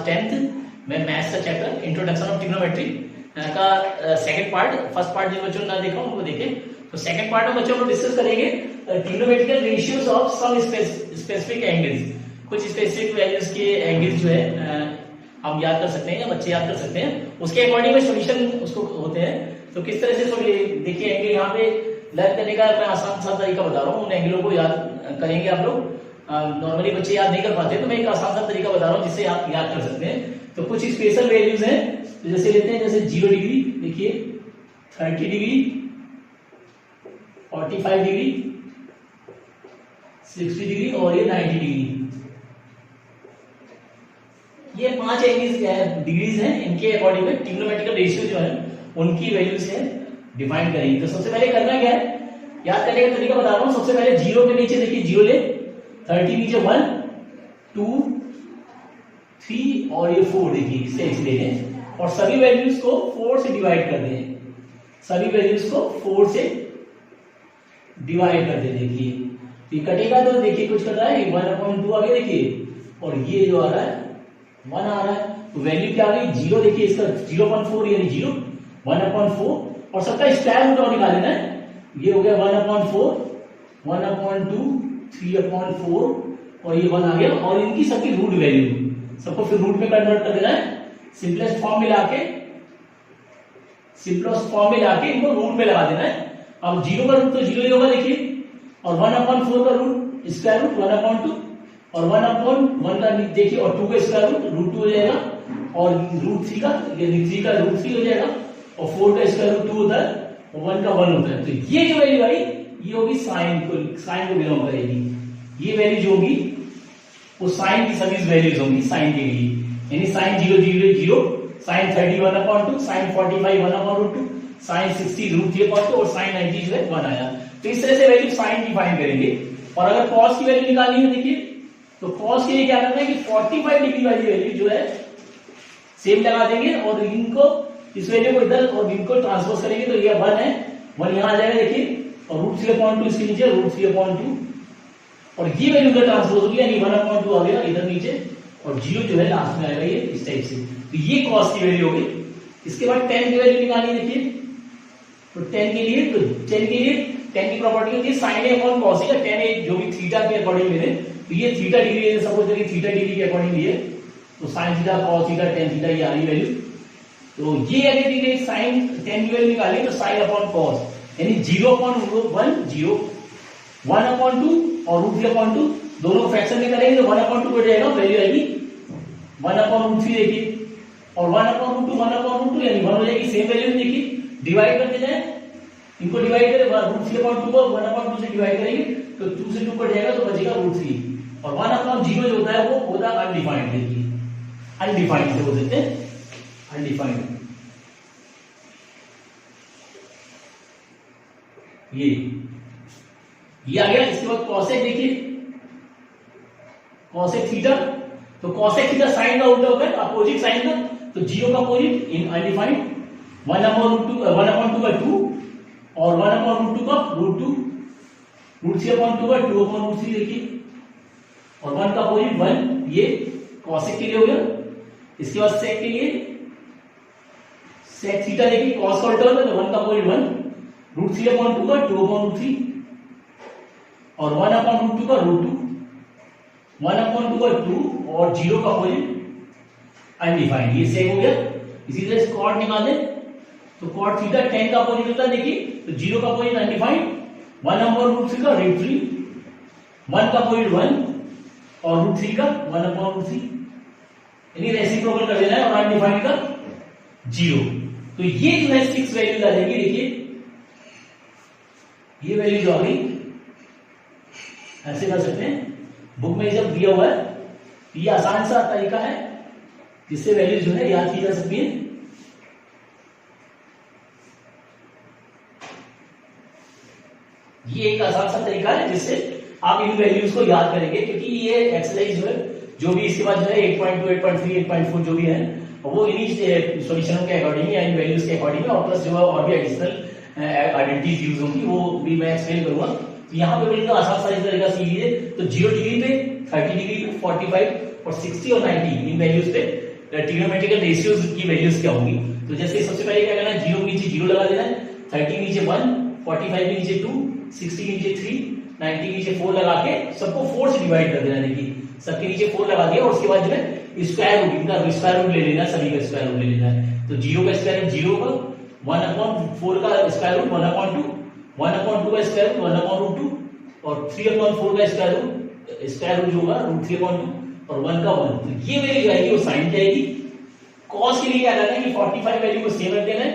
Class 10th में maths का chapter introduction of trigonometry का सेकंड पार्ट, फर्स्ट पार्ट जिन बच्चों ने ना देखा उनको देखें। तो सेकंड पार्ट में बच्चों को डिस्कस करेंगे trigonometrical ratios of some specific angles. कुछ स्पेसिफिक वैल्यूज के एंगल्स जो है हम याद कर सकते हैं या बच्चे याद कर सकते हैं, उसके अकॉर्डिंग में सॉल्यूशन उसको होते हैं। तो किस तरह से देखिए एंगल यहाँ पे लर्न करने का मैं आसान सा तरीका बता रहा हूँ, उन एंगलों को याद करेंगे आप लोग। नॉर्मली बच्चे याद नहीं कर पाते, तो मैं एक आसान सा तरीका बता रहा हूँ जिससे आप याद कर सकते हैं। तो कुछ स्पेशल वैल्यूज हैं, तो जैसे लेते हैं जैसे 0 डिग्री, देखिए 30 डिग्री, 45 डिग्री, 60 डिग्री और ये 90 डिग्री। ये 5 एंगल्स डिग्रीज हैं, इनके अकॉर्डिंग में ट्रिग्नोमेट्रिकल रेशियो जो है उनकी वैल्यूज है डिफाइन करेंगे। तो सबसे पहले करना क्या है, याद करने का तरीका बता रहा हूं। सबसे पहले 0 के नीचे देखिए 0 ले, 30 नीचे 1 2 3 और ये 4 देखिए इससे ले लें और सभी वैल्यूज को 4 से डिवाइड कर दें। सभी वैल्यूज को 4 से डिवाइड कर दें। देखिए ये कटेगा तो देखिए कुछ कर रहा है 1/2 आ गया देखिए, और ये जो आ रहा है 1 आ रहा है। तो वैल्यू क्या आ गई 0, देखिए इसका 0.4 यानी 0 1/4 और सबका स्क्वायर रूट और निकाल लेना है। ये हो गया 1/4 1/2 3/4 और ये 1 आ गया, और इनकी सबकी रूट वैल्यू सबको फिर रूट में कन्वर्ट कर देना है। सिंपलेस्ट फॉर्म में लाके इनको रूट में लगा देना है। अब 0 का रूट तो 0 ही होगा देखिए, और 1/4 का रूट स्क्वायर रूट 1/2 और 1/1 का देखिए, और 2 का स्क्वायर रूट √2 हो जाएगा, और √3 का 3 का √3 हो जाएगा, और 4 का स्क्वायर रूट 2 होता है और 1 का 1 होता है। तो ये जो वैल्यू आई ये होगी साइन को बिलोंग करेगी। ये वैल्यू जो होगी वो साइन की सभी वैल्यूज होंगी साइन के लिए, यानी साइन 0 0 0, साइन 30 1/2, साइन 45 1/2, साइन 60 √3/2 और साइन 90 जो है 1 आया। तो इस तरह से वैल्यू साइन डिफाइन करेंगे। और अगर कॉस की वैल्यू निकालनी है देखिए, तो कॉस के लिए क्या करना है कि 45 डिग्री वाली वैल्यू जो है सेम लगा देंगे, और इनको इस वैल्यू को इधर और इनको ट्रांसपोज करेंगे तो ये 1 है, 1 यहां आ जाएगा देखिए, और √3/2 इसके नीचे √3/2, और ये वैल्यू का ट्रांसपोज होगी यानी 1/2 आ गया इधर नीचे, और 0 जो है लास्ट में आएगा ये इस टाइप से। तो ये कॉस की वैल्यू होगी। इसके बाद tan की वैल्यू निकालनी देखिए, तो tan के लिए 10 की प्रॉपर्टी होती है sin a upon cos a, tan a जो भी थीटा के अकॉर्डिंग ले लें, तो ये थीटा डिग्री है, सपोज करिए थीटा डिग्री के अकॉर्डिंग लिए, तो sin theta cos theta tan theta ये आ रही वैल्यू। तो ये अगर डिग्री sin 10 की वैल्यू निकालें तो sin अपॉन cos यानी 0/1 0, 1/2 और √3/2 दोनों फ्रैक्शन में करेंगे तो 1/2 कट जाएगा, वैल्यू आएगी 1/√3 देखिए, और 1/√2 1/√2 यानी 1 हो जाएगी। सेम वैल्यू देखिए डिवाइड करते जाए, इनको डिवाइड करें √3/2 को 1/2 से डिवाइड करेंगे तो 2 से 2 कट जाएगा तो बचेगा √3, और 1/0 जो होता है वो होता है अनडिफाइंड। देखिए अनडिफाइंड से बोल देते हैं अनडिफाइंड। ये आ गया। इसके बाद कॉसेक देखिए, कॉसेक थीटा, तो कॉसेक थीटा साइन का उल्टा होता है अपोजिट साइन का, तो 0 का अपोजिट इन अनडिफाइंड, 1/2 का 2 और 1/2 का √2, √3/2 का 2/√3 देखिए, और 1 का अपोजिट 1, ये कॉसेक के लिए हो गया। इसके बाद सेक के लिए सेक थीटा देखिए, कॉस का उल्टा होता है तो 1 का अपोजिट 1, √3/2 का 2/√3 और 1/√2 का √2, 1/2 का 2 और 0 का अपोजिट अनडिफाइंड, ये सेक हो गया। इसी तरह से कॉट निकाल दें तो कॉट थीटा tan का अपोजिट होता है देखिए, तो 0 का अपोजिट अनडिफाइंड, 1/√3 का √3, 1 का अपोजिट 1 और √3 का 1/√3, यानी रेसिप्रोकल कर देना है, और अनडिफाइंड का 0। तो ये जो है 6 वैल्यूज आ जाएंगी। देखिए ये वैल्यू जो आ गई ऐसे कर सकते हैं, बुक में जब दिया हुआ है, ये आसान सा तरीका है जिससे वैल्यू जो है याद की जा सकती है। ये एक आसान सा तरीका है जिससे आप इन वैल्यूज को याद करेंगे, क्योंकि ये एक्सरसाइज जो है जो भी इसके बाद जो है 8.2 8.3 8.4 जो भी है वो इन्हीं सॉल्यूशनों के अकॉर्डिंग या इन वैल्यूज के अकॉर्डिंग, और प्लस जो है और भी एडिशनल आइडेंटिटीज यूज होंगी वो भी मैं एक्सप्लेन करूंगा। तो यहाँ पे बिल्कुल आसान सा इस तरीका सीखिए। तो 0 डिग्री पे 30 डिग्री पे 45 और 60 और 90 इन वैल्यूज पे ट्रिग्नोमेट्रिकल रेशियोज की वैल्यूज क्या होंगी। तो जैसे सबसे पहले क्या करना है, 0 के नीचे 0 लगा देना है, 30 के नीचे 1, 45 के नीचे 2, 60 के नीचे 3, 90 के नीचे 4 लगा के सबको 4 से डिवाइड कर देना है। देखिए सबके नीचे 4 लगा दिया और उसके बाद जो है स्क्वायर रूट, इनका स्क्वायर रूट ले लेना, सभी का स्क्वायर रूट ले लेना है। तो 0 का स्क्वायर रूट 0 होगा, 1/4 का स्क्वायर रूट 1/2, 1/2 का स्क्वायर रूट 1/√2 और 3/4 का स्क्वायर रूट जो होगा √3/2 और 1 का 1। तो ये वैल्यू जो आएगी वो साइन जाएगी। कॉस के लिए क्या करना है कि 45 वैल्यू को सेम रख देना है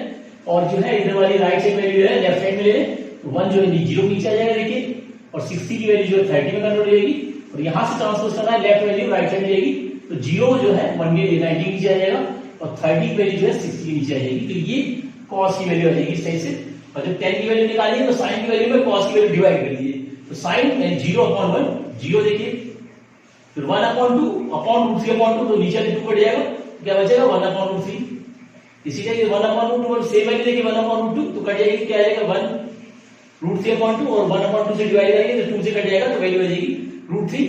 और जो है इधर वाली राइट साइड वैल्यू है लेफ्ट साइड में ले लें, तो 1 जो है 0 नीचे आ जाएगा देखिए, और 60 की वैल्यू जो है 30 में कन्वर्ट हो जाएगी और यहां से ट्रांसपोज करना है, लेफ्ट वैल्यू राइट साइड में जाएगी, तो 0 जो है 1 के 90 नीचे आ जाएगा और 30 की वैल्यू जो है 60 के नीचे आ जाएगी। तो ये कॉस की वैल्यू आ जाएगी सही से। और जब 10 की वैल्यू निकाली है तो साइन की वैल्यू में कॉस की वैल्यू डिवाइड कर दीजिए, तो साइन 0/1 0 देखिए, फिर 1/2 अपॉन √3/2, तो नीचे 2 कट जाएगा, क्या बचेगा 1/√3। इसी तरह 1/√2 सेम वैल्यू देखिए 1/2 तो कट जाएगी, क्या आएगा 1√3/2 और 1/2 से डिवाइड करेंगे तो 2 से कट जाएगा, तो वैल्यू आ जाएगी √3।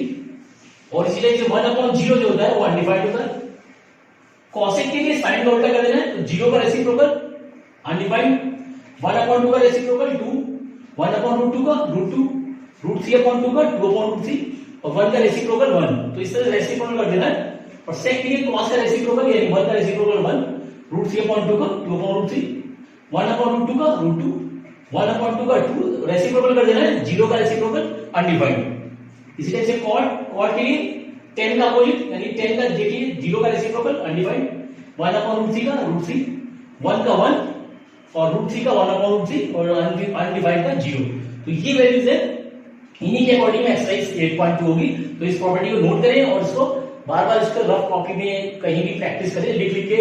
और इसी तरह 1/0 जो होता है वो अनडिफाइंड होता है। कॉसेक के लिए साइन का उल्टा कर देना है, तो 0 का रेसिप्रोकल अनडिफाइंड, 1/2 का रेसिप्रोकल 2, 1/√2 का √2, √3/2 का 2/√3 और 1 का रेसिप्रोकल 1। तो इस तरह रेसिप्रोकल कर देना है। और सेक के लिए कॉस का रेसिप्रोकल यानी 1 का रेसिप्रोकल 1, √3/2 का 2/√3, 1/2 का √2, 1/2 का 2 रेसिप्रोकल कर देना है, 0 का रेसिप्रोकल अनडिफाइंड। इसी तरह से कॉट के लिए 10 का अपोजिट यानी 10 का देखिए 0 का रेसिप्रोकल अनडिफाइंड, 1/√3 का √3, 1 का 1 और √3 का 1/√3 और अनडिफाइंड का 0। तो ये वैल्यूज है, इन्हीं के अकॉर्डिंग में एक्सरसाइज 8.2 होगी। तो इस प्रॉपर्टी को नोट करें और इसको बार बार इसको रफ कॉपी में कहीं भी प्रैक्टिस करें, लिख लिख के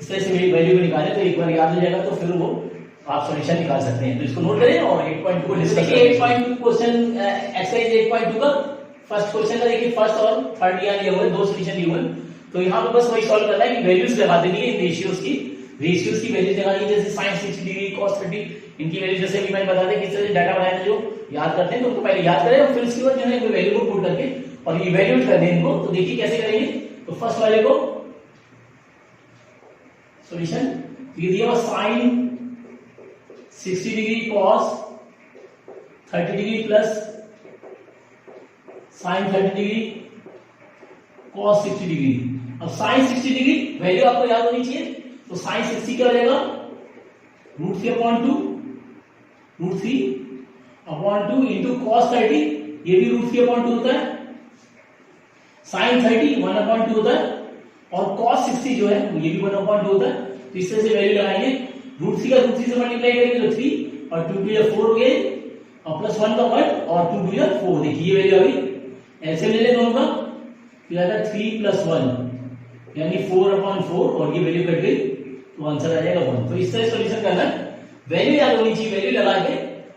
इस तरह से वैल्यू को निकालें, तो एक बार याद हो जाएगा तो फिर वो आप सॉल्यूशन निकाल सकते हैं। तो इसको नोट करें और 8.2 को डिस्कस करें। 8.2 क्वेश्चन एक्सरसाइज 8.2 का फर्स्ट क्वेश्चन का देखिए फर्स्ट और थर्ड यहाँ दिए हुए हैं, 2 सॉल्यूशन दिए हुए हैं। तो यहाँ पे बस वही सॉल्व करना है कि वैल्यूज लगा देनी है रेशियोज की वैल्यूज लगानी है, जैसे sin 60 डिग्री cos 30, इनकी वैल्यू जैसे भी मैंने बता दिया किस तरह से डाटा बनाया था, जो याद करते हैं तो उनको पहले याद करें और फिर उसके बाद जो है वैल्यू को पुट करके और इवैल्यूएट कर दें इनको। तो देखिए कैसे करेंगे। तो फर्स्ट वाले को सॉल्यूशन ये दिया हुआ sin 60 degree cos 30 degree plus sin 30 degree cos 60 degree. अब sin 60 डिग्री वैल्यू आपको याद होनी चाहिए, तो sin 60 क्या हो जाएगा √3/2 √3/2 इंटू cos 30, ये भी √3/2 होता है, sin 30 1/2 होता है और cos 60 जो है ये भी 1/2 होता है। तो इस तरह से वैल्यू लगाएंगे, √3 का √3 से मल्टीप्लाई करेंगे तो 3 और 2 2 4 हो गए और प्लस 1 का 1 और 2 2 4। देखिए ये वैल्यू अभी ऐसे ले लें दोनों का, तो आएगा 3 + 1 यानी 4/4 और ये वैल्यू कट गई तो आंसर आ जाएगा 1। तो इस तरह सॉल्यूशन करना है, वैल्यू याद होनी चाहिए, वैल्यू लगा के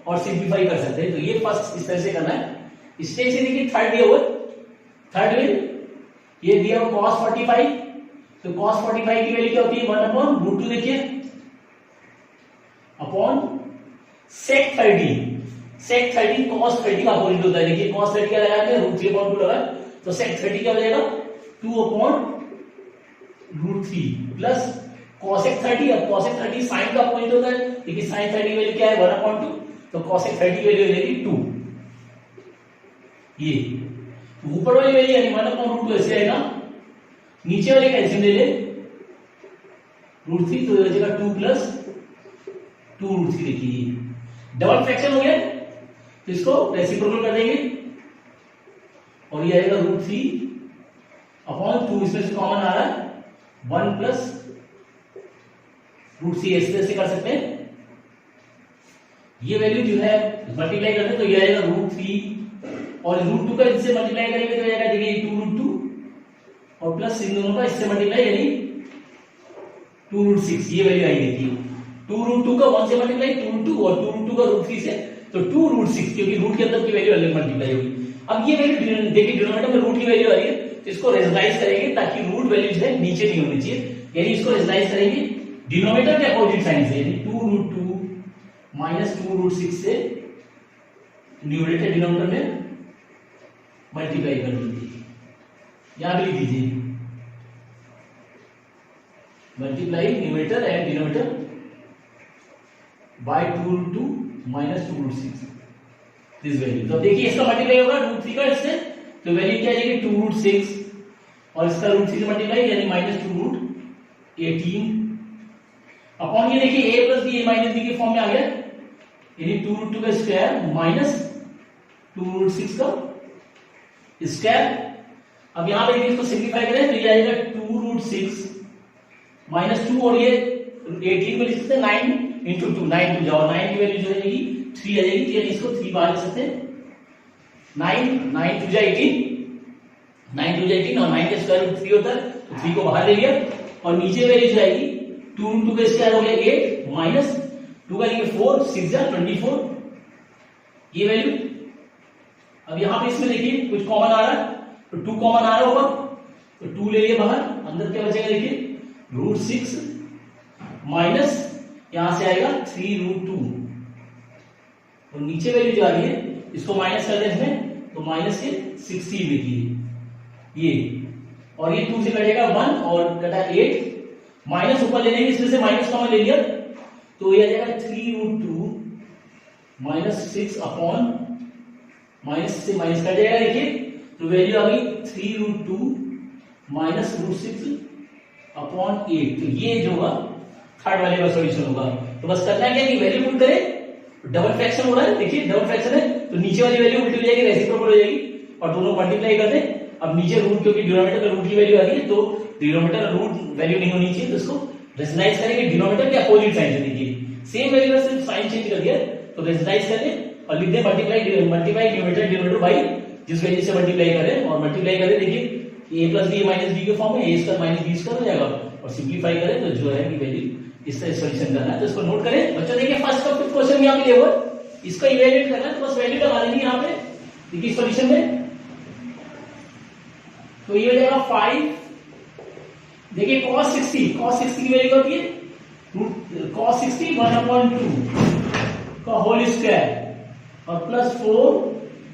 और सिंपलीफाई कर सकते हैं। तो ये फर्स्ट इस तरह से करना है। इस तरह से देखिए थर्ड दिया हुआ, थर्ड में ये दिया हुआ cos 45, तो cos 45 की वैल्यू क्या होती है 1/√2 देखिए अपॉन sec 30, sec 30 cos 30 का अपोजिट होता है। देखिए cos 30 क्या लगाया है √3/2 लगा, तो sec 30 क्या हो जाएगा 2/√3 प्लस cosec 30, अब cosec 30 sin का अपोजिट होता है। देखिए sin 30 की वैल्यू क्या है 1/2, तो cosec 30 की वैल्यू हो जाएगी 2। ये ऊपर वाली वैल्यू यानी 1/√2 ऐसे आएगा, नीचे वाले कैल्सियम ले ले √3 तो हो जाएगा 2 + 2√3। देखिए डबल फ्रैक्शन हो गया, तो इसको रेसिप्रोकल कर देंगे और ये आएगा √3/2, इसमें से कॉमन आ रहा है 1 + √3, इस तरह से कर सकते हैं। ये वैल्यू जो है मल्टीप्लाई करते हैं तो ये आएगा √3 और √2 का इससे मल्टीप्लाई करेंगे तो आएगा देखिए 2√2 और प्लस इन दोनों का इससे मल्टीप्लाई यानी 2√6, ये वैल्यू आई देखिए 2√2 का 1 से मल्टीप्लाई 2√2 और 2√2 का √3 से, तो 2√6 क्योंकि रूट के अंदर की वैल्यू अलग मल्टीप्लाई होगी। अब ये वैल्यू देखिए डिनोमिनेटर में रूट की वैल्यू आ रही है, तो इसको रेशनलाइज करेंगे ताकि रूट वैल्यू जो है नीचे नहीं होनी चाहिए, यानी इसको रेशनलाइज करेंगे डिनोमिनेटर के अपोजिट साइन से, यानी 2√2 - 2√6 से न्यूमरेटर डिनोमिनेटर में मल्टीप्लाई कर दीजिए, यहां भी लिख दीजिए multiply numerator and denominator by 2 root 2 minus 2 root 6 this value. तो देखिए इसका मल्टीप्लाई होगा रूट 3 का इससे, तो वैल्यू क्या आ जाएगी 2 रूट 6 और इसका रूट 3 से मल्टीप्लाई यानी माइनस 2 रूट 18 अपॉन ये देखिए a plus B A minus B के फॉर्म में आ गया यानी 2 रूट 2 का स्क्वायर माइनस 2 रूट 6 का स्क्वायर। अब यहां पे इसको सिंप्लीफाई करें तो ये आ जाएगा 2 रूट 6 माइनस 2 और ये 18 को लिख सकते हैं 9 इंटू 2 9 टू जाओ 9 की वैल्यू जो है 3 आ जाएगी, यानी इसको 3 बाहर लिख सकते हैं 9 टू जा 18 9 टू जा 18 और 9 का स्क्वायर रूट 3 होता है तो 3 को बाहर ले लिया और नीचे वैल्यू जो आएगी 2 रूट 2 का स्क्वायर हो गया 8 माइनस 2 का लेंगे 4 6 जा 24 ये वैल्यू। अब यहां पे इसमें देखिए कुछ कॉमन आ रहा है तो 2 कॉमन आ रहा होगा तो 2 ले लिए बाहर, अंदर क्या बचेगा देखिए रूट 6 माइनस यहां से आएगा 3 रूट 2 और नीचे वैल्यू जो आ रही है इसको माइनस कर दें इसमें तो माइनस के 16 लिखिए ये और ये 2 से कटेगा 1 और कटा 8 माइनस ऊपर ले लेंगे इसमें से माइनस कॉमन ले लिया तो ये आ जाएगा 3 रूट 2 माइनस 6 अपॉन माइनस से माइनस कट जाएगा देखिए तो वैल्यू आ गई 3 रूट 2 माइनस रूट 6 अपॉन 8 तो ये जो होगा थर्ड वाले का सॉल्यूशन होगा। तो बस करना है क्या कि वैल्यू पुट करें डबल फ्रैक्शन हो रहा है देखिए डबल फ्रैक्शन है तो नीचे वाली वैल्यू उल्टी हो जाएगी रेसिप्रोकल हो जाएगी और दोनों मल्टीप्लाई कर दें। अब नीचे रूट क्योंकि डिनोमिनेटर का रूट की वैल्यू आ रही है तो डिनोमिनेटर रूट वैल्यू नहीं होनी चाहिए तो इसको रेशनलाइज करेंगे डिनोमिनेटर के अपोजिट साइन से देखिए सेम वैल्यू है सिर्फ साइन चेंज कर दिया तो रेशनलाइज कर दें और लिख दें मल्टीप्लाई न्यूमरेटर डिनोमिनेटर बाई जिस वैल्यू से मल्टीप्लाई करें और मल्टीप्लाई करें देखिए a plus B minus B के फॉर्म में a square minus B square हो जाएगा और सिंप्लीफाई करें तो जो है कि वैल्यू इसका सॉल्यूशन करना है तो इसको नोट करें बच्चों। देखिए फर्स्ट का क्वेश्चन यहां पे दिया हुआ इसका इवैल्यूएट करना है तो बस वैल्यू लगा देंगे यहां पे देखिए सॉल्यूशन में तो ये हो जाएगा 5 देखिए cos 60 की वैल्यू होती है cos 60 1/2 का होल स्क्वायर और प्लस 4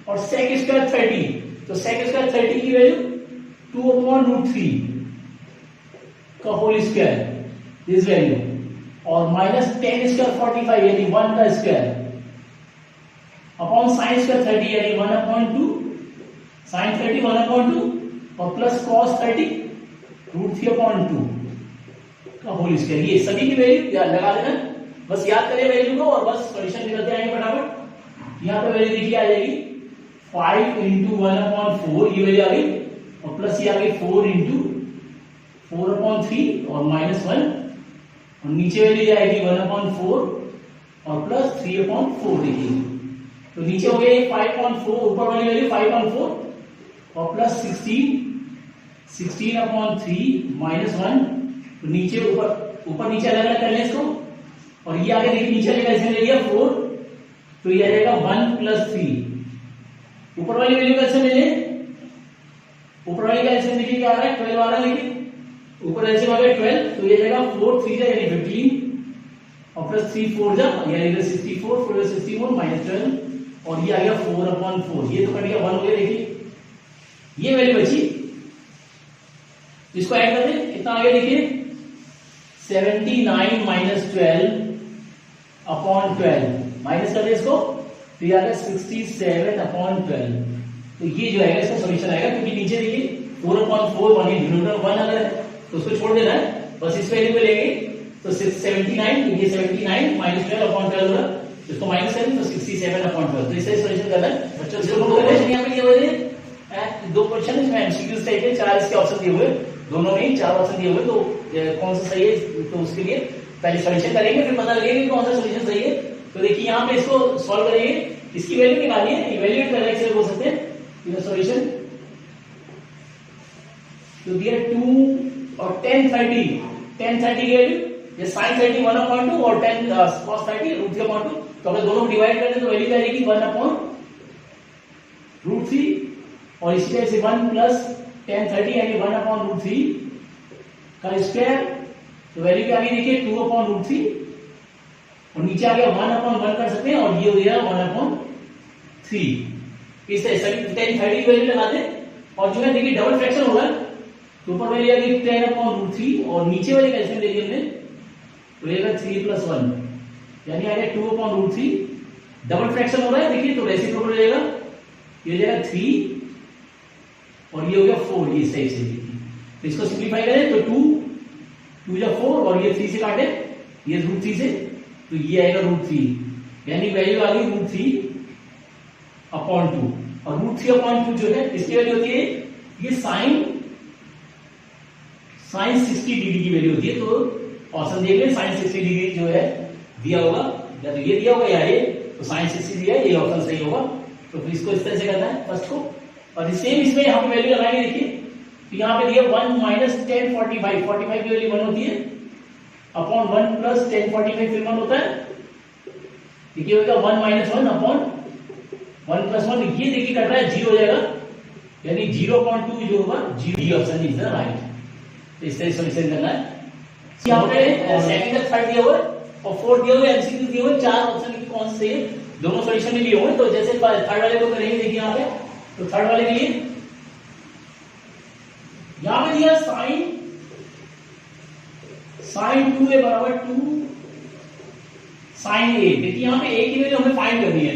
और sec स्क्वायर 30 तो sec स्क्वायर 30 की वैल्यू 2/√3 का होल स्क्वायर दिस वैल्यू और माइनस 10 स्क्वायर 45 यानी 1 का स्क्वायर अपॉन साइन स्क्वायर 30 यानी 1/2 साइन 30 1/2 और प्लस cos 30 √3/2 का होल स्क्वायर ये सभी की वैल्यू लगा देना बस याद करिए वैल्यू को और बस सॉल्यूशन निकलते आएंगे फटाफट। यहाँ पे वैल्यू देखिए आ जाएगी 5 इंटू 1/4 ये वैल्यू आ गई और प्लस ये आ गई 4 इंटू 4/3 और माइनस 1 और नीचे वैल्यू आएगी 1/4 और प्लस 3/4 देखिए तो नीचे हो गया 5/4 ऊपर वाली वैल्यू 5/4 और प्लस 16/3 माइनस 1 तो नीचे ऊपर नीचे अलग अलग कर लें इसको और ये आगे देखिए नीचे वाले कैसे ले लिया 4 तो ये आ जाएगा 1 प्लस 3 ऊपर वाली वैल्यू कैसे मिले ऊपर वाली का एलसीएम देखिए क्या आ रहा है 12 आ रहा है देखिए ऊपर एलसीएम आ गया 12 तो ये जाएगा 4 3 यानी 15 और प्लस 3 4 जा यानी 64 4 64 माइनस 12 और ये आ गया 4/4 ये तो कट गया 1 हो गया देखिए ये वैल्यू बची इसको ऐड कर दें कितना आ गया देखिए 79 माइनस 12/12 माइनस कर दे इसको तो ये आ गया 67/12 तो ये जो आएगा इसका सॉल्यूशन आएगा क्योंकि नीचे देखिए 4/4 बनी डिनोमिनेटर 1 अगर है तो उसको छोड़ देना है बस इस वैल्यू को लेंगे तो 79 ये 79 माइनस 12/12 होगा इसको माइनस करें तो 67/12 तो इसे सॉल्यूशन करना है बच्चों। यहाँ पे ये हुए दो क्वेश्चन इसमें एमसीक्यूज टाइप है 4 इसके ऑप्शन दिए हुए दोनों में 4 ऑप्शन दिए हुए तो कौन सा सही है तो उसके लिए पहले सॉल्यूशन करेंगे फिर पता लगेगा कि कौन सा सॉल्यूशन सही है। तो देखिए यहाँ पे इसको सॉल्व करेंगे इसकी वैल्यू निकालिए इवैल्यूएट करके से बोल सकते हैं सॉल्यूशन तो दिया 2 और 10 30 की वैल्यू ये sin 30 1/2 और 10 cos 30 √3/2 तो अगर दोनों को डिवाइड कर दें तो वैल्यू आ जाएगी 1/√3 और इसी तरह से 1 प्लस 10 30 यानी 1/√3 का स्क्वायर तो वैल्यू क्या आ गई देखिए 2/√3 और नीचे आ गया 1/1 कर सकते हैं और ये हो गया 1/3 इस तरह सभी 10 30 की वैल्यू लगा दें और जो है देखिए डबल फ्रैक्शन होगा तो ऊपर वैल्यू आ गई 10/√3 और नीचे वाले कैसे ले लिया हमने तो रहेगा 3 + 1 यानी आ गया 2/√3। डबल फ्रैक्शन हो रहा है देखिए तो रेसिप्रोकल हो जाएगा, ये हो जाएगा 3 और ये हो गया 4, ये सही से तो इसको सिंप्लीफाई करें तो 2 या 4 और ये 3 से काटे ये √3 से तो ये आएगा √3 यानी वैल्यू आ गई √3/2 और √3/2 जो है इसकी वैल्यू होती है ये साइन 60 डिग्री की वैल्यू होती है। तो ऑप्शन देख लें साइन 60 डिग्री जो है दिया होगा या तो ये दिया होगा या ये तो साइन 60 दिया है, ये ऑप्शन सही होगा। तो फिर इसको इस तरह से करना है फर्स्ट को और सेम इसमें हम वैल्यू लगाएंगे देखिए तो यहाँ पे दिया 1 - 10 45 45 की वैल्यू 1 होती है अपॉन 1 + 10 45 फिर 1 होता है देखिए होगा 1 - 1 अपॉन 1 + 1 ये देखिए कट रहा है 0 हो जाएगा यानी 0.2 जो होगा 0 ऑप्शन इज द राइट। तो इस तरह सॉल्यूशन करना है। यहाँ पे सेकंड तक थर्ड दिया हुआ है और फोर्थ दिया हुआ है, एमसीक्यू दिया हुआ है, चार ऑप्शन की कौन से दोनों सॉल्यूशन में लिए हुए हैं। तो जैसे थर्ड वाले को करेंगे देखिए यहाँ पे तो थर्ड वाले के लिए यहाँ पे दिया साइन 2 a बराबर 2 साइन a। देखिए यहाँ पे a की वैल्यू हमें फाइंड करनी है,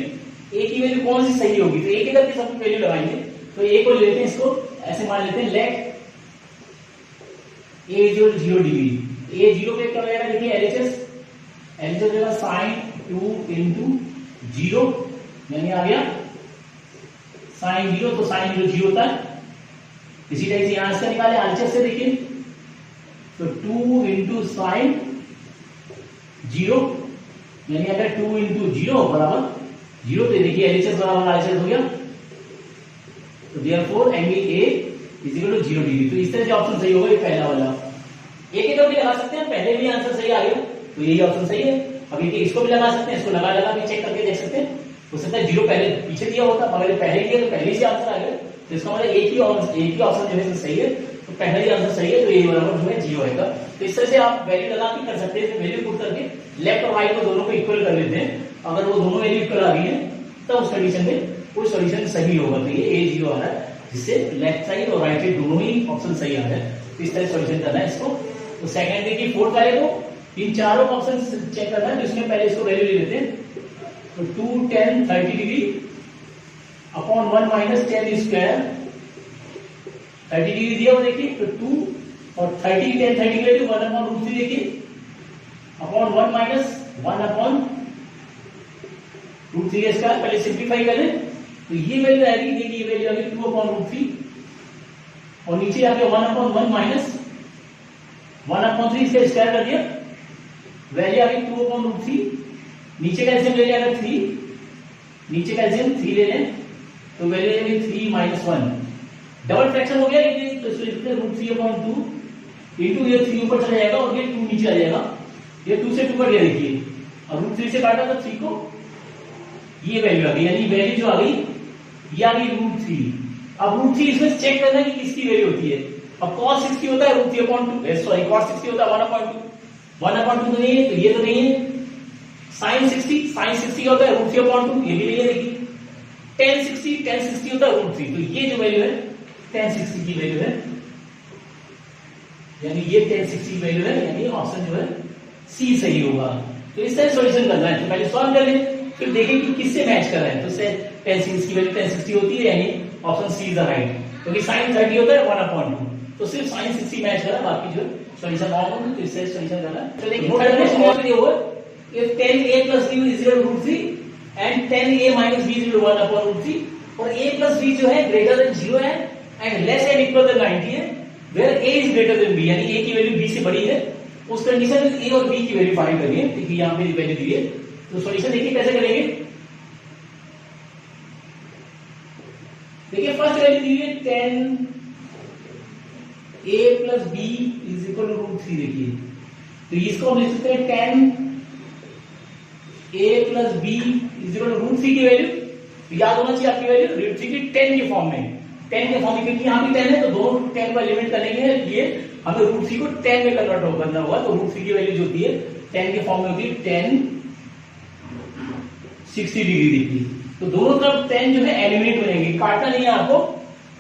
a की वैल्यू कौन सी सही होगी तो a के करके सब वैल्यू लगाएंगे। तो a को लेते हैं, इसको ऐसे मान लेते हैं लेट a = 0 डिग्री। a 0 पे क्या हो जाएगा देखिए LHS हो जाएगा साइन 2 × 0 यानी आ गया साइन 0 तो साइन 0 होता है। इसी टाइप से यहां से निकाले आंसर से देखिए तो 2 × साइन 0 यानी अगर 2 × 0 बराबर 0 तो देखिए LHS बराबर RHS हो गया। तो देयरफॉर एंगल A = 0 डिग्री। तो इस तरह से ऑप्शन सही होगा ये पहला वाला। एक ही तो भी लगा सकते हैं, पहले भी आंसर सही आ गया तो यही ऑप्शन सही है। अभी इसको भी लगा सकते हैं, इसको लगा भी चेक करके देख सकते हैं। हो सकता है 0 पहले पीछे दिया होता मगर पहले दिया तो पहले से आंसर आ गया। तो इसका मतलब एक ही ऑप्शन जो है सही है तो पहला ही आंसर सही है तो ये बराबर जो है 0 आएगा। तो इस तरह से आप वैल्यू लगा के कर सकते हैं। वैल्यू पुट करके लेफ्ट और राइट को दोनों को इक्वल कर लेते हैं। अगर वो दोनों वैल्यू इक्वल आ गई है तब उस कंडीशन में कोई सॉल्यूशन सही होगा। तो ये A 0 आ रहा है जिससे लेफ्ट साइड और राइट साइड दोनों ही ऑप्शन सही आ रहा है। तो इस तरह सॉल्यूशन करना है इसको। तो सेकंड देखिए फोर्थ वाले को इन चारों ऑप्शन चेक करना है जिसमें पहले इसको वैल्यू ले लेते हैं। तो 2 10 30 डिग्री अपॉन 1 - 10 स्क्वायर 30 डिग्री दिया हुआ देखिए तो 2 और 30 10 30 की वैल्यू 1/√3 देखिए अपॉन 1 - 1/√3 स्क्वायर। पहले सिंप्लीफाई करें तो ये वैल्यू आएगी देखिए ये वैल्यू आ गई 2/√3 और नीचे आ गया 1/1 - 1/3 इसका स्क्वायर कर दिया वैल्यू आ गई 2/√3। नीचे का एलसीएम ले लिया 3 नीचे का एलसीएम 3 ले लें तो वैल्यू आ गई 3 - 1 डबल फ्रैक्शन हो गया ये तो इसको लिखते हैं √3/2 इनटू ये 3 ऊपर चला जाएगा और ये 2 नीचे आ जाएगा। ये 2 से 2 कट गया देखिए और √3 से काटा तो 3 को ये वैल्यू आ गई यानी वैल्यू जो आ गई ये आ गई √3। अब √3 इसमें चेक करना है कि किसकी वैल्यू होती है। अब cos 60 होता है √3/2 सॉरी cos 60 होता है 1/2 तो नहीं है तो ये तो नहीं है। sin 60 होता है √3/2 ये भी नहीं है देखिए। tan 60 होता है √3 तो ये जो वैल्यू है tan 60 की वैल्यू है यानी ये tan 60 की वैल्यू है यानी ऑप्शन जो है सी सही होगा। तो इस तरह सॉल्यूशन करना है। तो पहले सॉल्व कर लें फिर देखें कि किससे मैच कर रहा है। तो tan 60 की वैल्यू tan 60 होती है यानी option C is the right क्योंकि sin 30 होता है 1/2 तो सिर्फ sin 60 मैच कर रहा है बाकी जो सॉल्यूशन ऑल तो इससे सॉल्यूशन करना है। तो देखिए थर्ड क्वेश्चन और दिया हुआ है if 10a + b is equal to √3 and 10a - b is equal to 1/√3 और a + b जो है ग्रेटर देन 0 है and less and equal than 90 है where a is greater than b यानी a की वैल्यू b से बड़ी है उस कंडीशन में a और b की वैल्यू फाइंड करनी है। देखिए यहां पे वैल्यू दी है तो सॉल्यूशन देखिए कैसे करेंगे। देखिए फर्स्ट वैल्यू दी है 10a + b is equal to √3 देखिए तो इसको हम लिख सकते हैं 10a + b is equal to √3 की वैल्यू तो याद होना चाहिए आपकी वैल्यू √3 की 10 के फॉर्म में क्योंकि यहाँ भी 10 है तो दोनों 10 को एलिमिनेट करने के लिए हमें √3 को 10 में कन्वर्ट करना होगा। तो √3 की वैल्यू जो होती है 10 के फॉर्म में होती है 10 60 डिग्री देखिए तो दोनों तरफ 10 जो है एलिमिनेट हो जाएंगे। काटना नहीं है आपको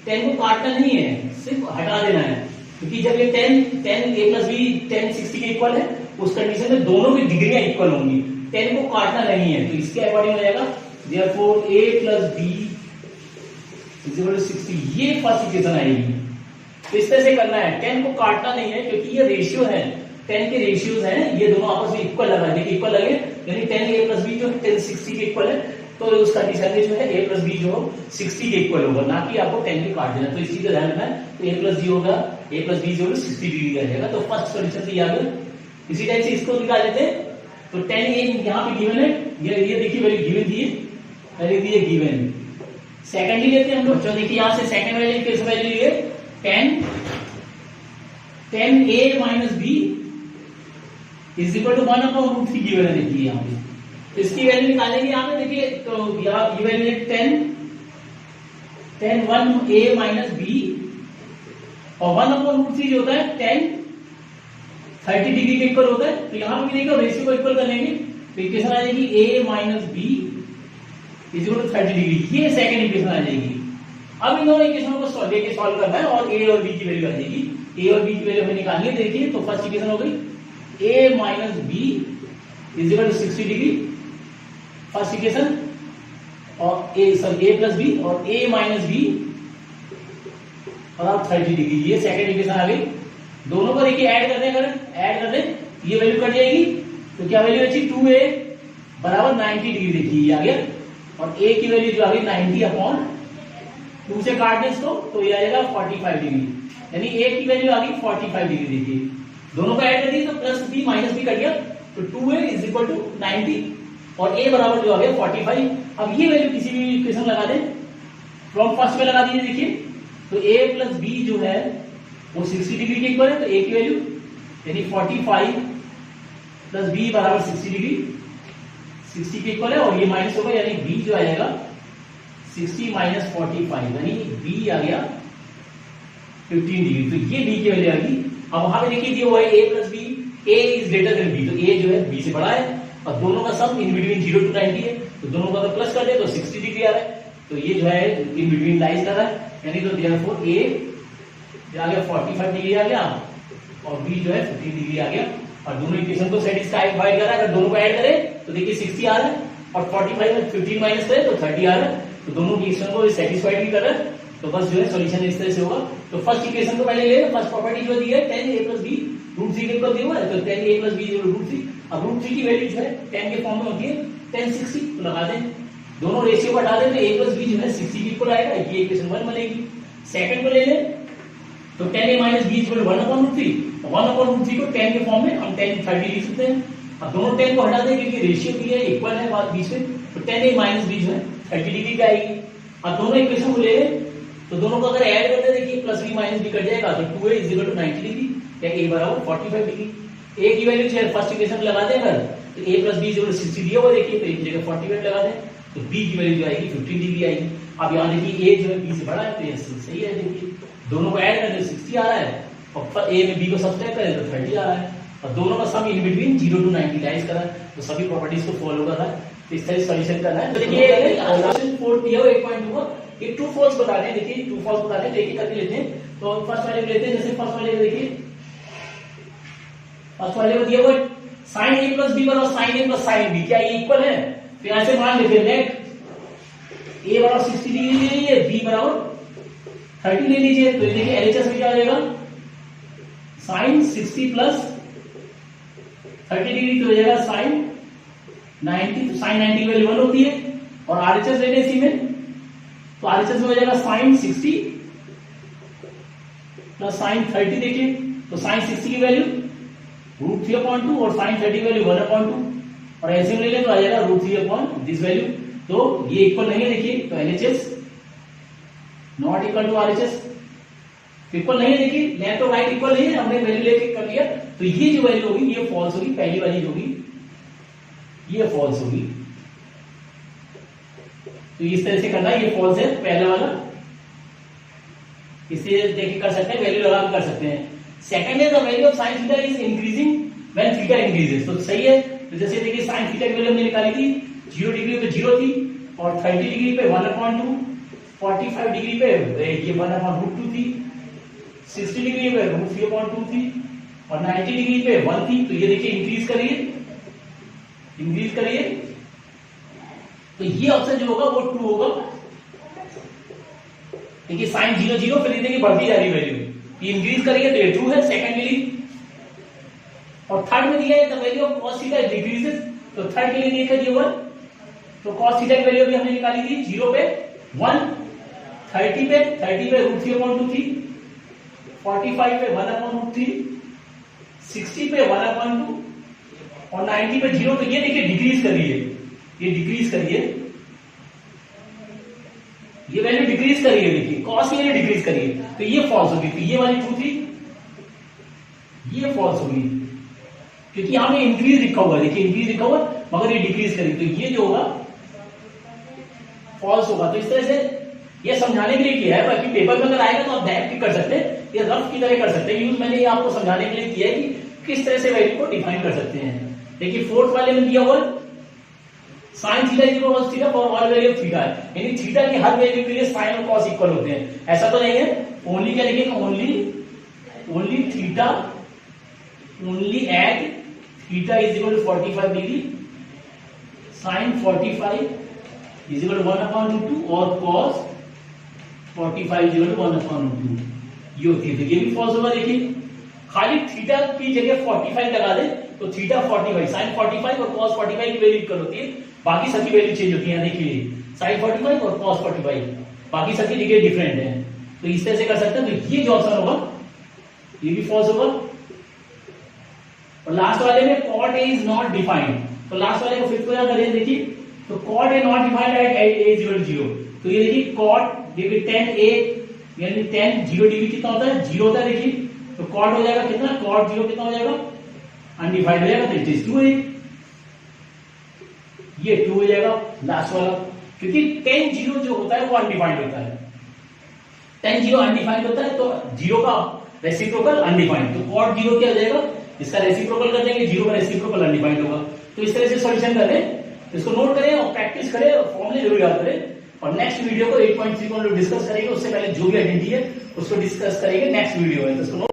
10 को काटना नहीं है सिर्फ हटा देना है। क्योंकि जब ये 10 a प्लस बी 10 60 के इक्वल है, उस कंडीशन में दोनों की डिग्रियां इक्वल होंगी, 10 को काटना नहीं है, तो इसके अकॉर्डिंग हो जाएगा therefore a plus B is equal to 60। ये फर्स्ट इक्वेशन आएगी। तो इस तरह से करना है, 10 को काटना नहीं है क्योंकि ये रेशियो है, 10 के रेशियोज हैं, ये दोनों आपस में इक्वल लगा, देखिए इक्वल लगे, यानी 10 a प्लस बी जो 10 60 के इक्वल है, तो उस कंडीशन में जो है a प्लस बी जो 60 के इक्वल होगा, ना कि आपको 10 के काट देना। तो इस चीज का ध्यान रखना है। तो a प्लस बी होगा, a प्लस बी जो 60 डिग्री आ जाएगा। तो फर्स्ट कंडीशन से ये आ गया। इसी टाइप से इसको निकाल लेते हैं। तो 10 a यहाँ पे गिवन है, ये देखिए वैल्यू गिवन थी, वैल्यू दी है गिवन। सेकंडली लेते हैं हम लोग, जो देखिए यहाँ से सेकंड वैल्यू किस वैल्यू लिए 10 a minus B is equal to 1/√3 given है। देखिए यहाँ पे तो इसकी वैल्यू निकालेंगे यहाँ पे, देखिए तो यहाँ ये वैल्यू है 10 1 a माइनस बी, और 1/√3 जो होता है 10 30 डिग्री के इक्वल होता है। तो यहाँ पे देखिए रेशियो को इक्वल कर लेंगे, तो इक्वेशन आ जाएगी a minus B is equal to 30 degree. ये सेकंड इक्वेशन आ जाएगी। अब इन दोनों इक्वेशनों को सॉल्व करना है और a और b की वैल्यू आ जाएगी। a और b की वैल्यू हमें निकालनी है। देखिए तो फर्स्ट इक्वेशन हो गई a minus B is equal to 60 degree, first equation, और a प्लस बी और a माइनस बी और अब 30 डिग्री, ये सेकंड इक्वेशन आ गई। दोनों को देखिए ऐड कर दें, अगर ऐड कर दें ये वैल्यू कट जाएगी, तो क्या वैल्यू बची 2a बराबर 90 डिग्री, देखिए ये आ गया, और a की वैल्यू जो आ गई 90/2 से काट दें इसको, तो ये आएगा 45 डिग्री, यानी a की वैल्यू आ गई 45 डिग्री। देखिए दोनों को ऐड कर दिए तो plus B minus B cut गया, तो 2a इज इक्वल टू 90 और a बराबर जो आ गया 45। अब ये वैल्यू किसी भी इक्वेशन लगा दें, फ्रॉम फर्स्ट में लगा दीजिए। देखिए तो a प्लस बी जो है वो 60 डिग्री के इक्वल है, तो a की वैल्यू यानी 45 प्लस बी बराबर 60 डिग्री, 60 के इक्वल है, और ये माइनस होगा, यानी b जो आएगा 60 माइनस 45, यानी b आ गया 15 डिग्री। तो ये b की वैल्यू आ गई। अब वहां पे देखिए ये वो है a plus B, a is greater than b, तो a जो है b से बड़ा है, और दोनों का सम इन बिटवीन 0 to 90 है, तो दोनों का अगर प्लस कर दे तो 60 डिग्री आ रहा है, तो ये जो है इन बिटवीन लाइज कर रहा है, यानी तो देयरफॉर a आ गया 45 डिग्री आ गया, और b जो है 15 डिग्री आ गया, और दोनों इक्वेशन को सेटिस्फाई कर रहा है। अगर दोनों को ऐड करें तो देखिए 60 आ रहा है, और 45 में 15 माइनस करें तो 30 आ रहा है, तो दोनों इक्वेशन को सेटिस्फाइड भी कर रहा है। तो बस जो है सॉल्यूशन इस तरह से होगा। तो फर्स्ट इक्वेशन को पहले ले, फर्स्ट प्रॉपर्टी जो दी है 10 a प्लस बी √3 के इक्वल दिया हुआ है, तो 10 a प्लस बी √3, अब √3 की वैल्यू जो है 10 के फॉर्म में होती है 10 60, तो लगा दें, दोनों रेशियो को हटा दें तो a प्लस बी जो है 60 के इक्वल आएगा, ये इक्वेशन 1 बनेगी। सेकंड को ले लें तो 10 a माइनस बी इक्वल 1/√3, 1/√3 को 10 के फॉर्म में हम 10 30 लिख सकते हैं। अब दोनों 10 को हटा दें क्योंकि रेशियो भी है, इक्वल है बात बीच में, तो 10 a माइनस बी जो है 30 डिग्री का आएगी। अब दोनों इक्वेशन को ले लें तो दोनों को अगर ऐड करते हैं, देखिए plus B minus B cut जाएगा, तो 2a is equal to 90 degree या a बराबर 45 डिग्री। a की वैल्यू जो है फर्स्ट इक्वेशन में लगा दें अगर, तो a प्लस बी जो 60 दिया हुआ देखिए, तो एक जगह 45 लगा दें, तो b की वैल्यू जो आएगी 15 डिग्री आएगी। अब यहाँ देखिए a जो है b से बड़ा है, तो ये सही है। देखिए दोनों को ऐड करें 60 आ रहा है, और a में b को सब्सट्रैक्ट करें तो 30 आ रहा है, और दोनों का सम इन बिटवीन 0 to 90 लाइज कर रहा है, तो सभी प्रॉपर्टीज को फॉलो कर रहा है। तो इस तरह सॉल्यूशन करना है। तो देखिए क्वेश्चन 4 दिया हुआ 1.2 का, ये ट्रू फॉल्स बता रहे हैं। देखिए ट्रू फॉल्स बता रहे हैं, तो एक एक करके लेते हैं। तो फर्स्ट वाले को लेते हैं, जैसे फर्स्ट वाले को देखिए, फर्स्ट वाले को दिया हुआ sin a प्लस बी बराबर sin a plus sin b, क्या ये इक्वल है? फिर ऐसे मान लेते हैं लेट a बराबर 60 डिग्री ले लीजिए, b बराबर 30 ले लीजिए, तो ये देखिए LHS में क्या आ जाएगा sin 60 प्लस 30 डिग्री, तो हो जाएगा sin 90, तो sin 90 की वैल्यू 1 होती है, और RHS ले लें इसी में, तो RHS में हो जाएगा sin 60 प्लस sin 30, देखिए तो sin 60 की वैल्यू √3/2 और sin 30 की वैल्यू 1/2, और ऐसे में ले लें तो आ जाएगा √3/this वैल्यू। तो ये इक्वल नहीं है, देखिए तो LHS not equal to RHS, equal नहीं है, देखिए लेफ्ट और राइट इक्वल नहीं है, हमने वैल्यू लेके कर लिया, तो ये जो वैल्यू होगी ये फॉल्स होगी, पहली वाली जो होगी ये फॉल्स होगी। तो इस तरह से करना है, ये फॉल्स है पहला वाला, इसे देख कर सकते हैं, वैल्यू लगा कर सकते हैं। सेकंड है the value of sin theta is increasing when theta increases, तो सही है। तो जैसे देखिए sin थीटा की वैल्यू हमने निकाली थी 0 डिग्री पे 0 थी, और 30 डिग्री पे 1/2, 45 डिग्री पे ये 1/√2 थी, 60 डिग्री पे √3/2 थी और 90 डिग्री पे 1 थी। तो ये देखिए इंक्रीज करिए तो ये ऑप्शन जो होगा वो ट्रू होगा। देखिए साइन 0 0 फिर देखिए बढ़ती जा रही वैल्यू, ये इंक्रीज करिए तो ये ट्रू है सेकेंडली। और थर्ड में दिया है the value of cos theta decreases, तो थर्ड के लिए देखा जी 1, तो cos थीटा की वैल्यू भी हमने निकाली थी 0 पे 1, 30 पे √3/2 थी, 45 पे 1/3, 60 पे 1/2 और 90 पे 0। तो ये देखिए डिक्रीज करिए, ये वैल्यू डिक्रीज करिए, देखिए cos की वैल्यू डिक्रीज करिए तो ये फॉल्स होगी। तो ये वाली ट्रू थी, ये फॉल्स होगी क्योंकि यहां में इंक्रीज लिखा हुआ है, देखिए इंक्रीज लिखा हुआ मगर ये डिक्रीज करी, तो ये जो होगा फॉल्स होगा। तो इस तरह से ये समझाने के लिए किया है, बाकी पेपर में अगर आएगा तो आप डायरेक्ट कर सकते हैं, ये रफ की तरह कर सकते हैं यूज। मैंने ये आपको समझाने के लिए किया है कि किस तरह से वैल्यू को डिफाइन कर सकते हैं। देखिए फोर्थ वाले में दिया हुआ sine theta equal theta for all value of theta, यानी थीटा की हर वैल्यू के लिए साइन और कॉस इक्वल होते हैं, ऐसा तो नहीं है। ओनली क्या लिखेंगे, only theta, only at theta is equal to 45 degree, sine 45 is equal to 1/2 और कॉस 45 इज इक्वल टू 1/2, ये होती है। ये भी फॉल्स होगा। देखिए खाली थीटा की जगह 45 लगा दे तो थीटा 45, साइन 45 और कॉस 45 की वैल्यू इक्वल होती है, बाकी सबकी वैल्यू चेंज होती है। देखिए साइन 45 और कॉस 45, बाकी सबकी जगह डिफरेंट है। तो इस तरह से कर सकते हैं। तो ये जो ऑप्शन होगा ये भी फॉल्स होगा। और लास्ट वाले में cot a is not defined, तो लास्ट वाले को फिर क्या करें, देखिए तो cot a not defined at a is equal to 0। तो ये देखिए cot देखिए 10a यानी 10 0 डिग्री कितना होता है, 0 होता है। देखिए तो cot हो जाएगा कितना, cot 0 कितना हो जाएगा, अनडिफाइंड हो जाएगा, तो इट इज 2a, ये 2 हो जाएगा लास्ट वाला, क्योंकि 10 0 जो होता है वो अनडिफाइंड होता है। 10 0 अनडिफाइंड होता है तो 0 का रेसिप्रोकल अनडिफाइंड, तो cot 0 क्या हो जाएगा, इसका रेसिप्रोकल कर देंगे, 0 का रेसिप्रोकल अनडिफाइंड होगा। तो इस तरह से सॉल्यूशन करें, इसको नोट करें और प्रैक्टिस करें और फॉर्मूले जरूर याद करें। और नेक्स्ट वीडियो को 8.3 को हम लोग डिस्कस करेंगे, उससे पहले जो भी आइडेंटिटी है उसको डिस्कस करेंगे नेक्स्ट वीडियो में। तो इसको